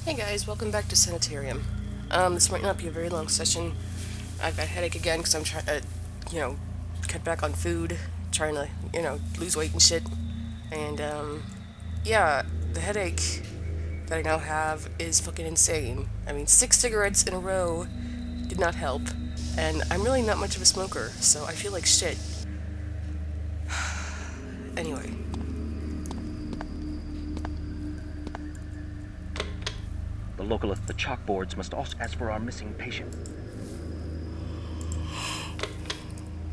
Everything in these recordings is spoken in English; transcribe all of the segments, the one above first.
Hey guys, welcome back to Sanitarium. This might not be a very long session. I've got a headache again because I'm trying to, you know, cut back on food, trying to, lose weight and shit. And, yeah, the headache that I now have is fucking insane. I mean, 6 cigarettes in a row did not help. And I'm really not much of a smoker, so I feel like shit. Anyway. The chalkboards must also, as for our missing patient.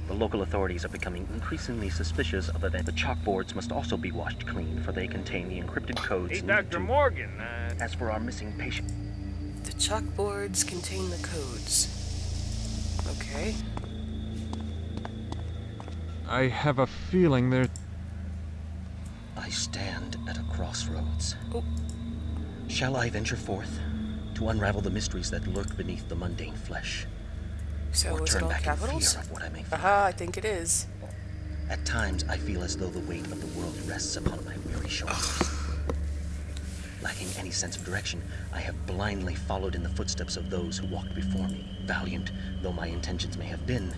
The local authorities are becoming increasingly suspicious of events. The chalkboards must also be washed clean, for they contain the encrypted codes Hey, needed Dr. to... Morgan, As for our missing patient... The chalkboards contain the codes. Okay. I have a feeling there... I stand at a crossroads. Oh. Shall I venture forth to unravel the mysteries that lurk beneath the mundane flesh? So Or is it turn all back capitals? in fear of what I may feel? Aha, I think it is. At times, I feel as though the weight of the world rests upon my weary shoulders. Lacking any sense of direction, I have blindly followed in the footsteps of those who walked before me. Valiant though my intentions may have been,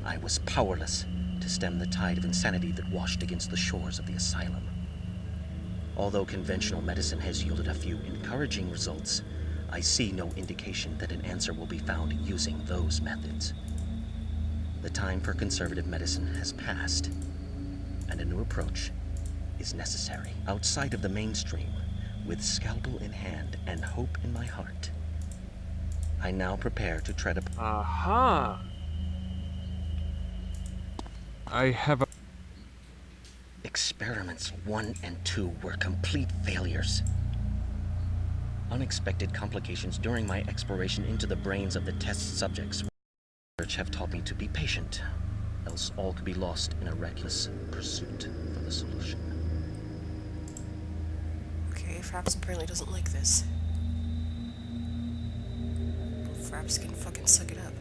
I was powerless to stem the tide of insanity that washed against the shores of the asylum. Although conventional medicine has yielded a few encouraging results, I see no indication that an answer will be found using those methods. The time for conservative medicine has passed, and a new approach is necessary. Outside of the mainstream, with scalpel in hand and hope in my heart, I now prepare to tread upon... Aha! I have a... Experiments 1 and 2 were complete failures. Unexpected complications during my exploration into the brains of the test subjects have taught me to be patient, else all could be lost in a reckless pursuit for the solution. Okay, Fraps apparently doesn't like this. Fraps can fucking suck it up.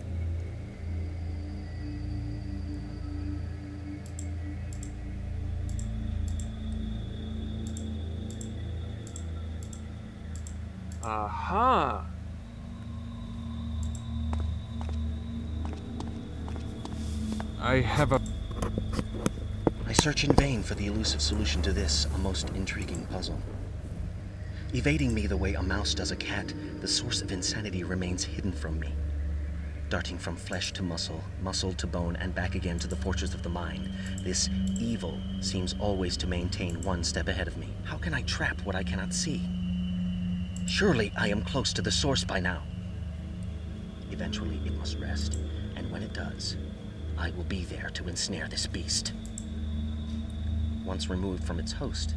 Aha! I have a... I search in vain for the elusive solution to this, a most intriguing puzzle. Evading me the way a mouse does a cat, the source of insanity remains hidden from me. Darting from flesh to muscle, muscle to bone, and back again to the fortress of the mind, this evil seems always to maintain one step ahead of me. How can I trap what I cannot see? Surely I am close to the source by now. Eventually it must rest, and when it does, I will be there to ensnare this beast. Once removed from its host,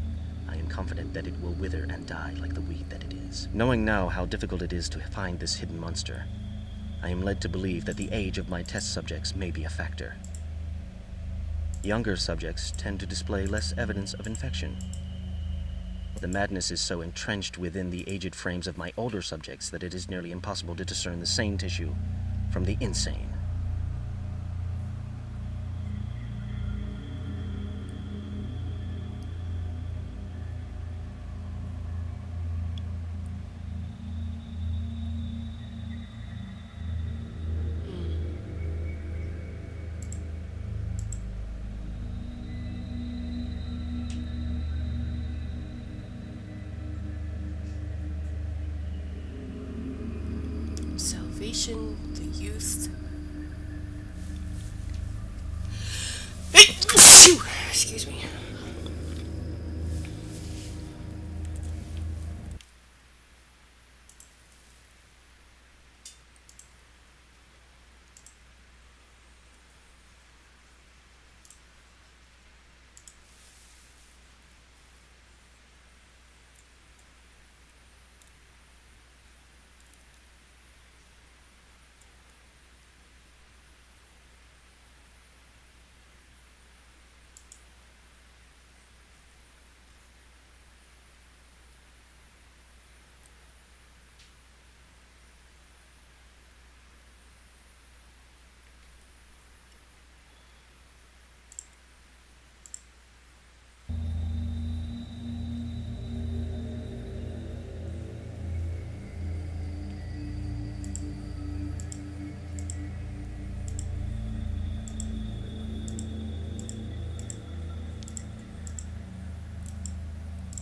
I am confident that it will wither and die like the weed that it is. Knowing now how difficult it is to find this hidden monster, I am led to believe that the age of my test subjects may be a factor. Younger subjects tend to display less evidence of infection. The madness is so entrenched within the aged frames of my older subjects that it is nearly impossible to discern the sane tissue from the insane. Salvation, the youth. Phew! Excuse me.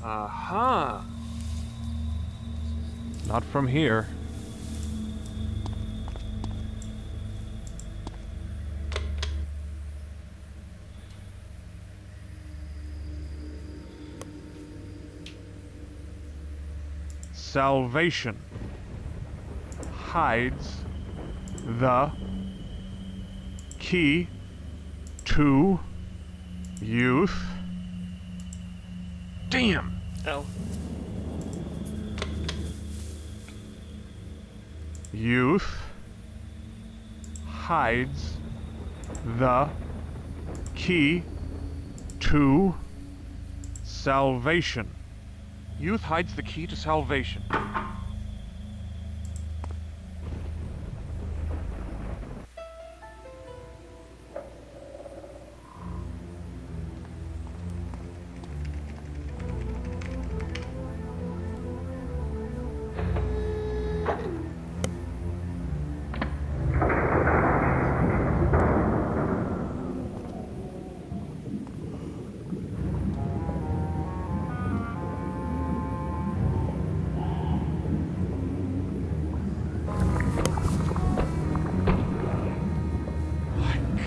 Aha! Not from here. Salvation hides the key to youth. Damn! Oh. Youth hides the key to salvation. Youth hides the key to salvation.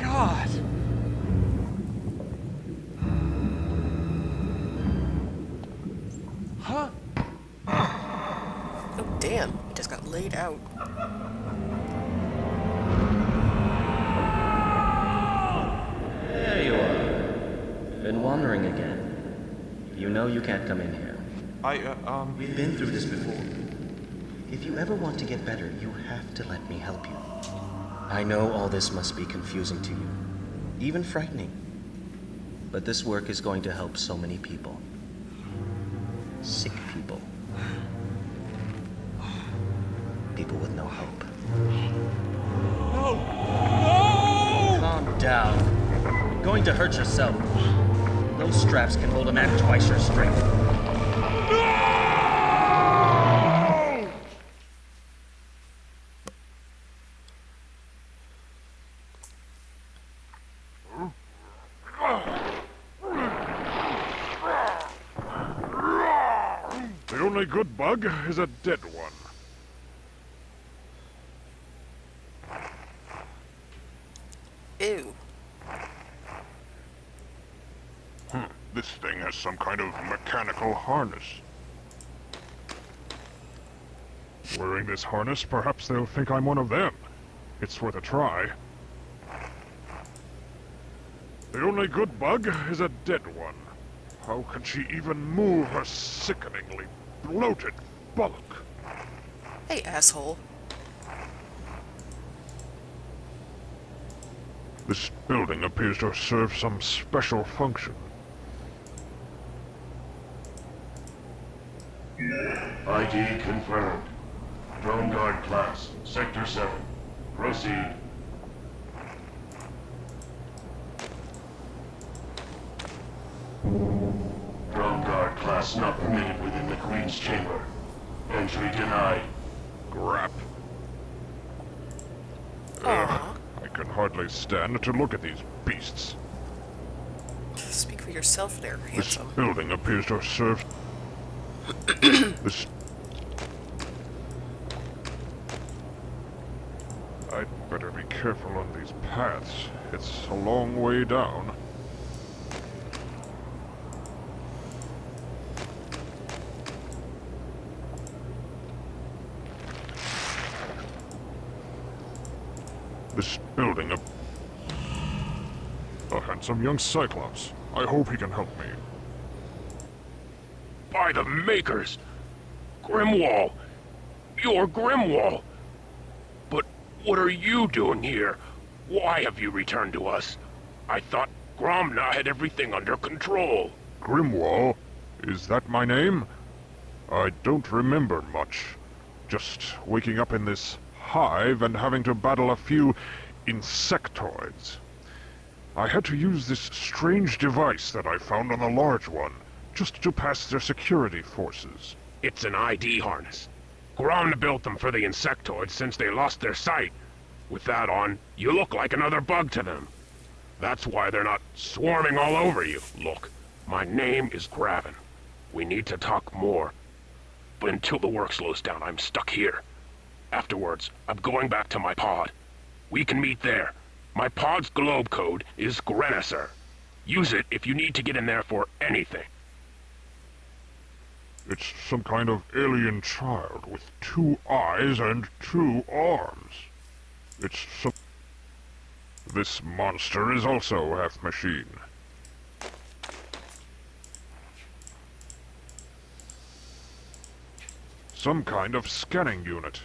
God! Huh? Oh, damn. He just got laid out. There you are. Been wandering again. You know you can't come in here. We've been through this before. If you ever want to get better, you have to let me help you. I know all this must be confusing to you, even frightening. But this work is going to help so many people. Sick people. People with no hope. No! No! Calm down. You're going to hurt yourself. Those straps can hold a man twice your strength. The only good bug is a dead one. Ew. This thing has some kind of mechanical harness. Wearing this harness, perhaps they'll think I'm one of them. It's worth a try. The only good bug is a dead one. How can she even move her sickeningly bloated bulk? Hey, asshole. This building appears to serve some special function. ID confirmed. Drone guard class, Sector 7. Proceed. Drone guard class not permitted within the Queen's chamber. Entry denied. Grap. Aw. I can hardly stand to look at these beasts. Speak for yourself there, This handsome. building appears to serve... this... I'd better be careful on these paths. It's a long way down. This building a handsome young Cyclops. I hope he can help me. By the makers! Grimwall! You're Grimwall! But what are you doing here? Why have you returned to us? I thought Gromna had everything under control. Grimwall? Is that my name? I don't remember much. Just waking up in this hive and having to battle a few insectoids. I had to use this strange device that I found on the large one, just to pass their security forces. It's an ID harness. Gromna built them for the insectoids since they lost their sight. With that on, you look like another bug to them. That's why they're not swarming all over you. Look, my name is Graven. We need to talk more. But until the work slows down, I'm stuck here. Afterwards, I'm going back to my pod. We can meet there. My pod's globe code is Grenisser. Use it if you need to get in there for anything. It's some kind of alien child with 2 eyes and 2 arms. It's some... This monster is also half machine. Some kind of scanning unit.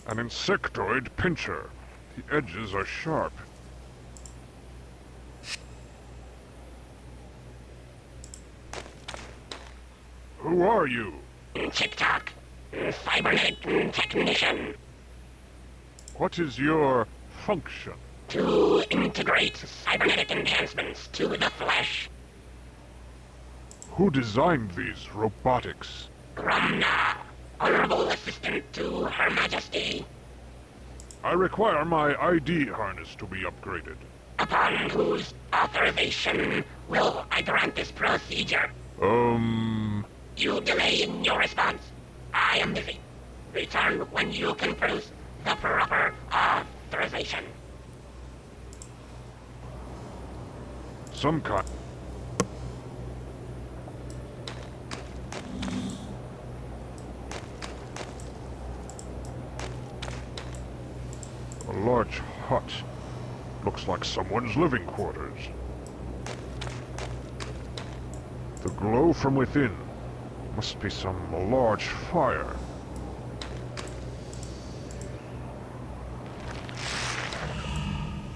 An insectoid pincher. The edges are sharp. Who are you? TikTok, cybernetic technician, What is your function? to integrate cybernetic enhancements to the flesh. Who designed these robotics? Gromna, honorable assistant to Her Majesty, I require my ID harness to be upgraded. upon whose authorization will I grant this procedure. You delay in your response. I am busy. Return when you can produce the proper authorization. Some kind... A large hut. Looks like someone's living quarters. The glow from within. Must be some large fire.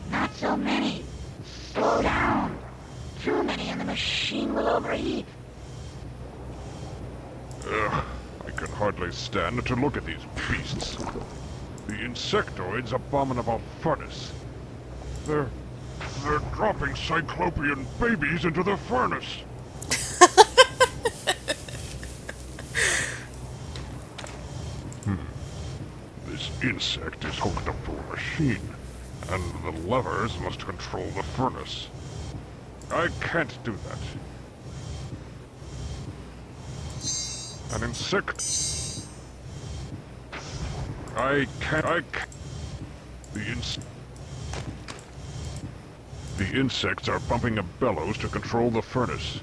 Not so many. Slow down. Too many and the machine will overheat. Ugh, I can hardly stand to look at these beasts. The insectoid's abominable furnace. They're dropping Cyclopean babies into the furnace. This insect is hooked up to a machine, and the levers must control the furnace. I can't do that. An insect... I can't... The insects are pumping a bellows to control the furnace.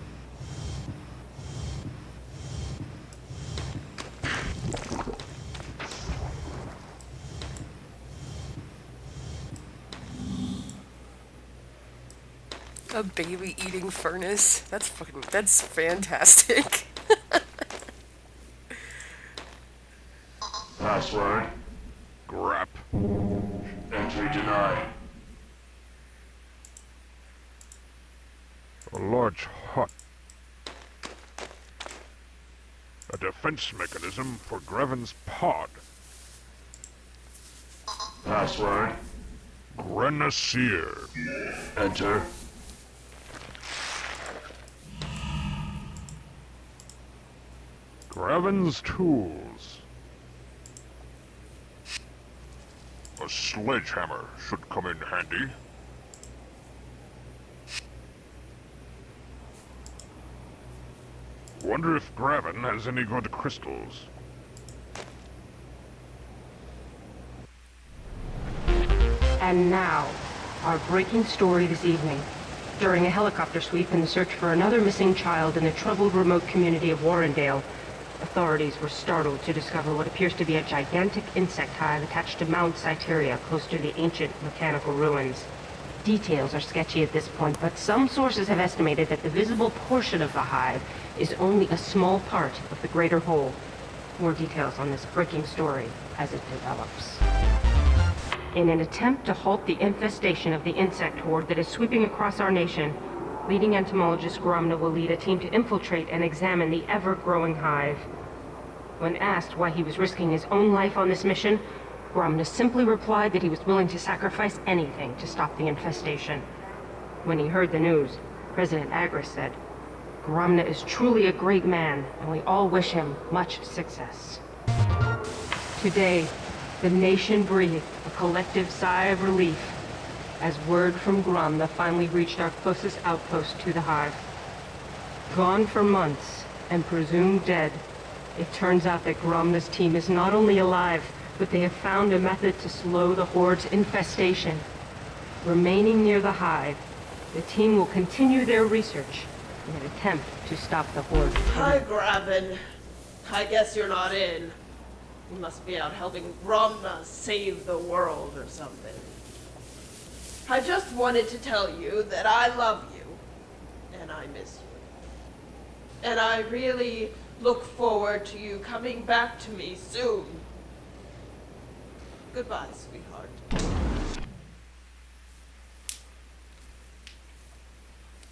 A baby eating furnace. That's fantastic. Password. Grap. Entry denied. A large hut. A defense mechanism for Greven's pod. Password. Grenadier. Enter. Greven's tools. A sledgehammer should come in handy. Wonder if Graven has any good crystals. And now, our breaking story this evening. During a helicopter sweep in the search for another missing child in the troubled remote community of Warrendale, authorities were startled to discover what appears to be a gigantic insect hive attached to Mount Cyteria, close to the ancient mechanical ruins. Details are sketchy at this point, but some sources have estimated that the visible portion of the hive is only a small part of the greater whole. More details on this breaking story as it develops. In an attempt to halt the infestation of the insect horde that is sweeping across our nation, leading entomologist Gromna will lead a team to infiltrate and examine the ever-growing hive. When asked why he was risking his own life on this mission, Gromna simply replied that he was willing to sacrifice anything to stop the infestation. When he heard the news, President Agris said, "Gromna is truly a great man, and we all wish him much success." Today, the nation breathed a collective sigh of relief as word from Gromna finally reached our closest outpost to the hive. Gone for months, and presumed dead, it turns out that Gromna's team is not only alive, but they have found a method to slow the Horde's infestation. Remaining near the hive, the team will continue their research in an attempt to stop the Horde. Hi, Graben. I guess you're not in. You must be out helping Gromna save the world or something. I just wanted to tell you that I love you, and I miss you. And I really look forward to you coming back to me soon. Goodbye, sweetheart.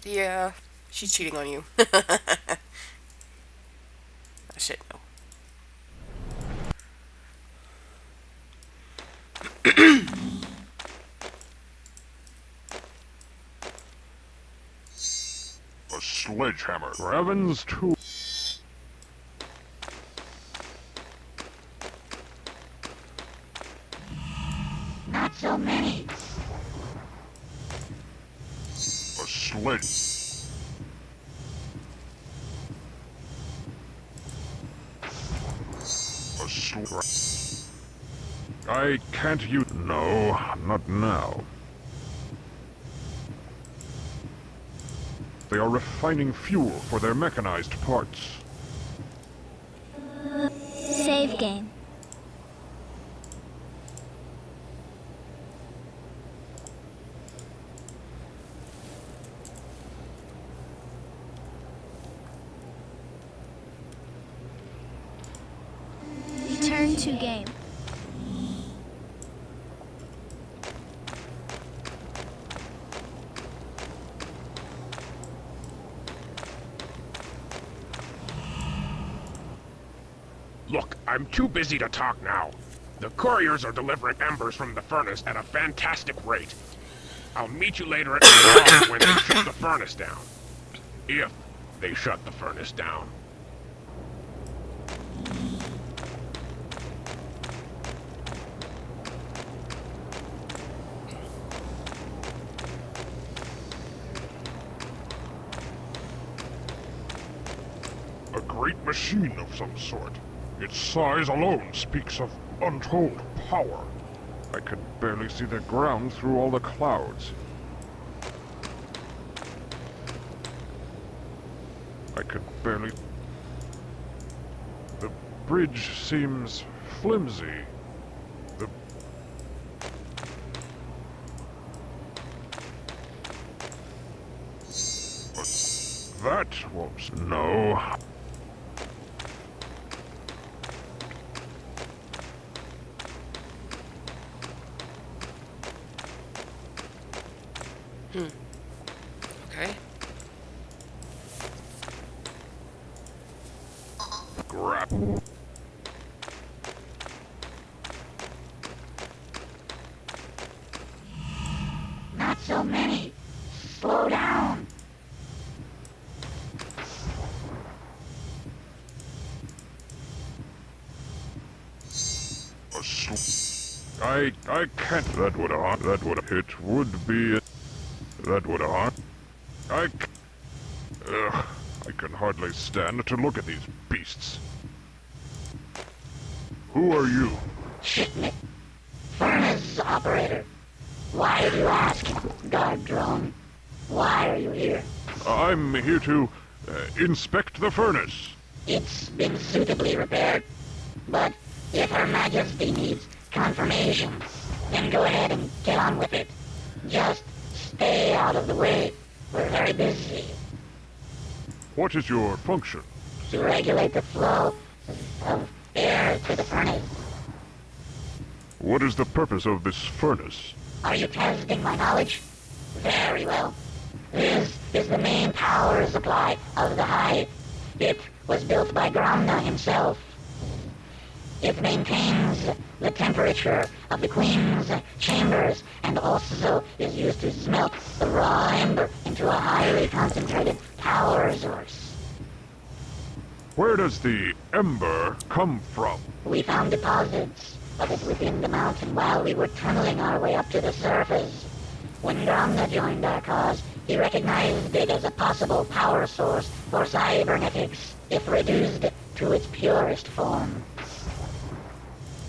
Yeah, she's cheating on you. Oh, shit, no. A sledgehammer. Graven's tool. Not so many. A sledge. A I can't use. No, not now. They are refining fuel for their mechanized parts. Save game. Return to game. Look, I'm too busy to talk now. The couriers are delivering embers from the furnace at a fantastic rate. I'll meet you later at my house when they shut the furnace down. If they shut the furnace down. A great machine of some sort. Its size alone speaks of untold power. I can barely see the ground through all the clouds. I could barely... The bridge seems flimsy. The... But that won't... No. Okay. Grab. Not so many. Slow down. I can't. That would harm. That would. It would be. That would harm. I can hardly stand to look at these beasts. Who are you? Shipment. Furnace operator. Why do you ask? Guard drone. Why are you here? I'm here to inspect the furnace. It's been suitably repaired. But if Her Majesty needs confirmation, then go ahead and get on with it. Just stay out of the way. We're very busy. What is your function? To regulate the flow of air to the furnace. What is the purpose of this furnace? Are you testing my knowledge? Very well. This is the main power supply of the hive. It was built by Gromna himself. It maintains the temperature of the Queen's chambers and also is used to smelt the raw ember into a highly concentrated power source. Where does the ember come from? We found deposits of it within the mountain while we were tunneling our way up to the surface. When Ramna joined our cause, he recognized it as a possible power source for cybernetics, if reduced to its purest form.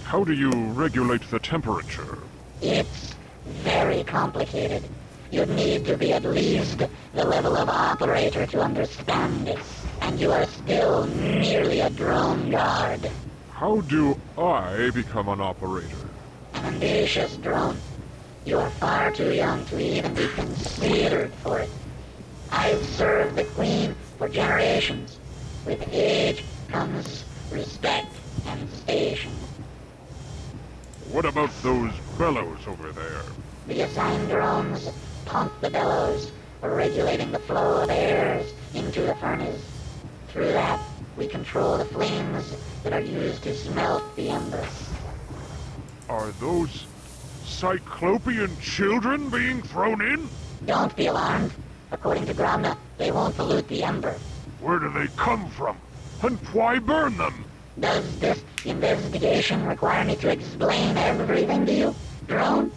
How do you regulate the temperature? It's very complicated. You'd need to be at least the level of operator to understand it, and you are still merely a drone guard. How do I become an operator? An ambitious drone. You are far too young to even be considered for it. I've served the Queen for generations. With age comes respect and station. What about those bellows over there? The assigned drones pump the bellows, regulating the flow of airs into the furnace. Through that, we control the flames that are used to smelt the ember. Are those Cyclopean children being thrown in? Don't be alarmed. According to Gramna, they won't pollute the ember. Where do they come from? And why burn them? Does this investigation require me to explain everything to you, drone?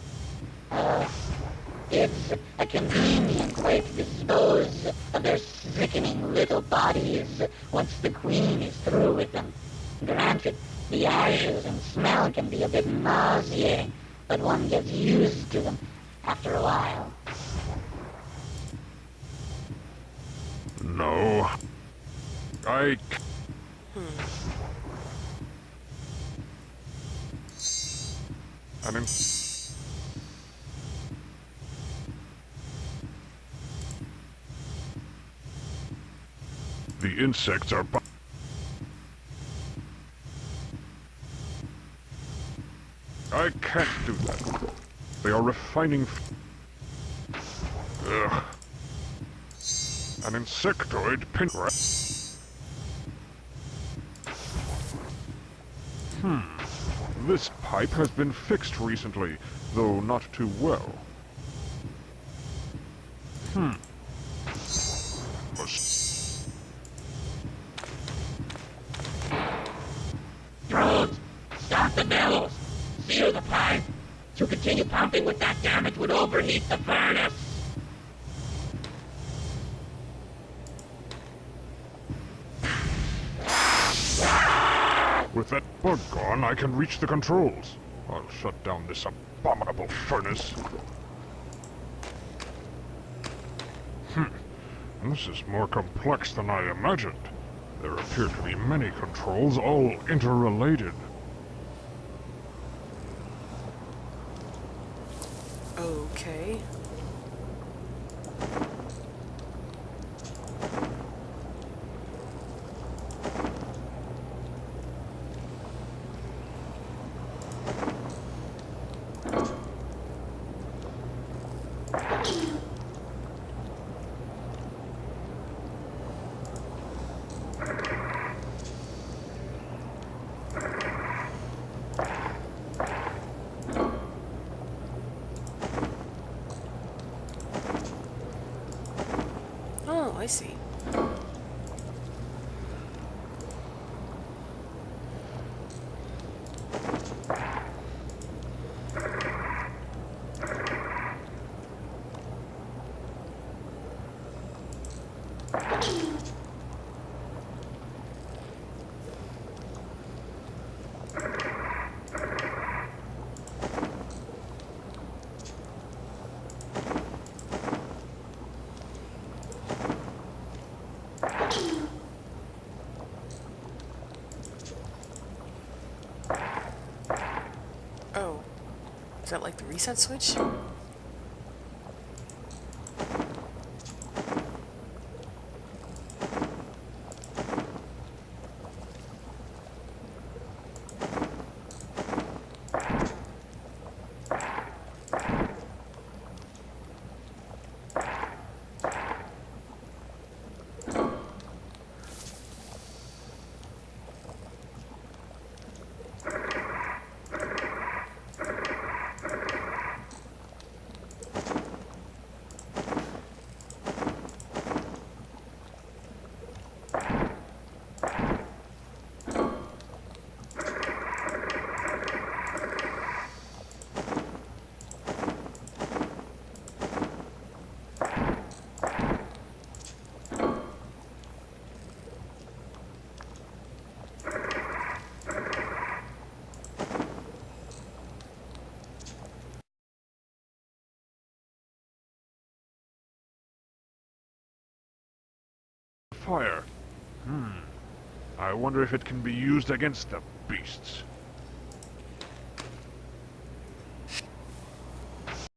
It's a convenient way to dispose of their sickening little bodies once the Queen is through with them. Granted, the ashes and smell can be a bit nauseating, but one gets used to them after a while. No. I... I mean... The insects are... I can't do that. They are refining... Ugh. An insectoid pinrat. This pipe has been fixed recently, though not too well. Drones, stop the bellows! Seal the pipe! To continue pumping with that damage would overheat the furnace! With that bug gone, I can reach the controls. I'll shut down this abominable furnace. This is more complex than I imagined. There appear to be many controls, all interrelated. Okay. Oh, I see. Oh. Is that like the reset switch? fire. I wonder if it can be used against the beasts.